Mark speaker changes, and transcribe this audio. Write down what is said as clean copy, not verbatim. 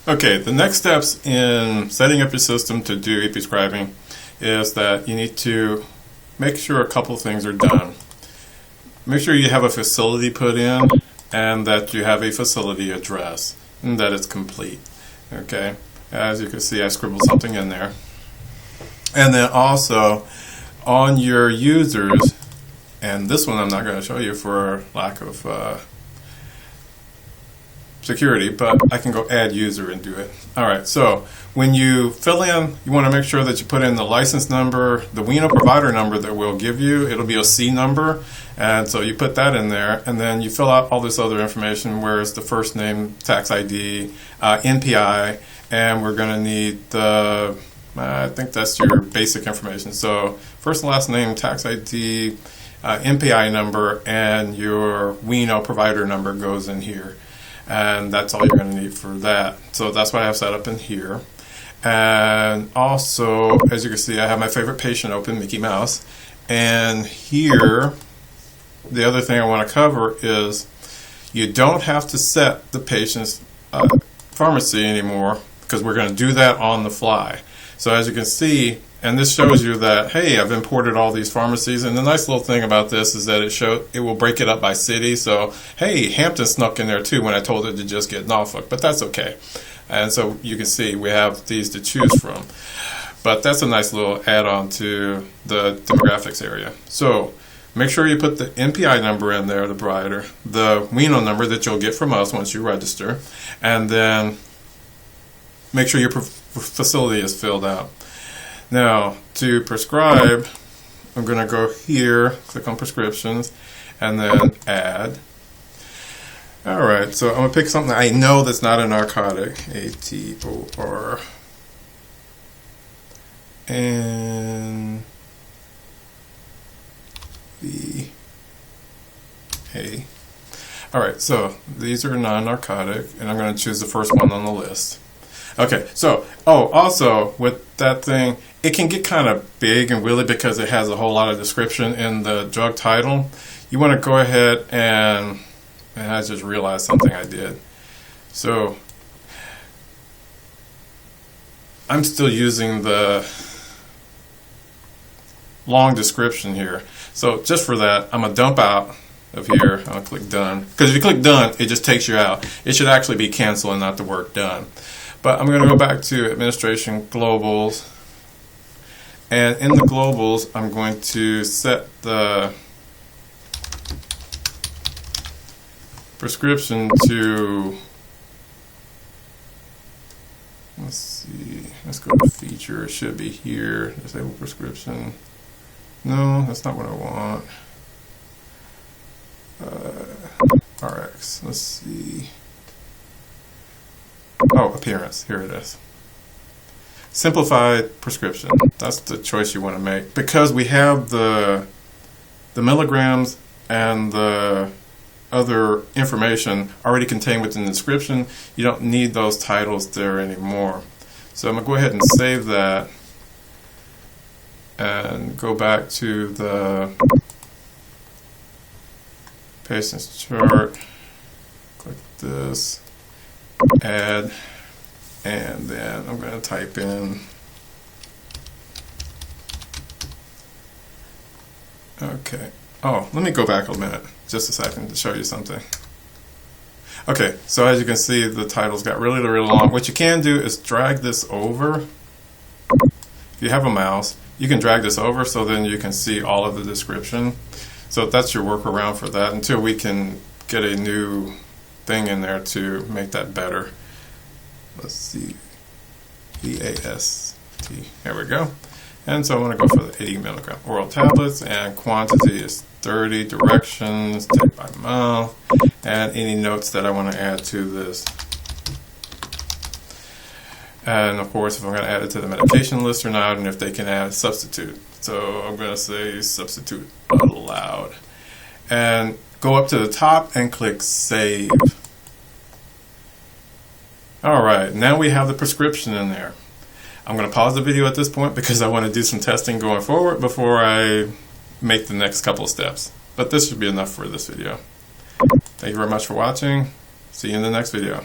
Speaker 1: Okay, the next steps in setting up your system to do e-prescribing is that you need to make sure a couple things are done. Make sure you have a facility put in and that you have a facility address and that it's complete. Okay, as you can see, I scribbled something in there. And then also on your users, and this one I'm not going to show you for lack of security, but I can go add user and do it. Alright, so when you fill in, you want to make sure that you put in the license number, the Weno provider number that we'll give you. It'll be a C number, and so you put that in there, and then you fill out all this other information, where it's the first name, tax ID, NPI, and we're going to need the, I think that's your basic information. So first and last name, tax ID, NPI number, and your Weno provider number goes in here. And that's all you're going to need for that. So that's what I have set up in here. And also, as you can see, I have my favorite patient open, Mickey Mouse. And here, the other thing I want to cover is you don't have to set the patient's pharmacy anymore, because we're going to do that on the fly. So as you can see, and this shows you that, hey, I've imported all these pharmacies, and the nice little thing about this is that it will break it up by city. So, hey, Hampton snuck in there too when I told it to just get Norfolk, but that's okay. And so you can see we have these to choose from. But that's a nice little add-on to the demographics area. So make sure you put the NPI number in there, the provider, the Weno number that you'll get from us once you register, and then make sure your facility is filled out. Now, to prescribe, I'm going to go here, click on prescriptions, and then add. Alright, so I'm going to pick something I know that's not a narcotic. A-T-O-R. And V-A. Alright, so these are non-narcotic, and I'm going to choose the first one on the list. Okay, so, also with that thing, it can get kind of big and willy because it has a whole lot of description in the drug title. You want to go ahead and I just realized something I did. So, I'm still using the long description here. So, just for that, I'm going to dump out of here. I'll click done. Because if you click done, it just takes you out. It should actually be cancel and not the word done. But I'm going to go back to administration globals, and in the globals I'm going to set the prescription to, let's see, let's go to feature. It should be here, disable prescription. No, that's not what I want. RX, let's see. Oh, appearance. Here it is. Simplified prescription. That's the choice you want to make. Because we have the milligrams and the other information already contained within the description, you don't need those titles there anymore. So I'm going to go ahead and save that and go back to the patient's chart. Click this. Add, and then I'm going to type in, okay, oh, let me go back a minute, just a second, to show you something. Okay, so as you can see, the titles got really long. What you can do is drag this over. If you have a mouse, you can drag this over so then you can see all of the description. So that's your workaround for that until we can get a new thing in there to make that better. Let's see, VAST. There we go. And so I'm going to go for the 80 milligram oral tablets, and quantity is 30. Directions, take by mouth, and any notes that I want to add to this. And of course, if I'm going to add it to the medication list or not, and if they can add a substitute. So I'm going to say substitute allowed. And go up to the top and click Save. Alright, now we have the prescription in there. I'm going to pause the video at this point because I want to do some testing going forward before I make the next couple of steps. But this should be enough for this video. Thank you very much for watching. See you in the next video.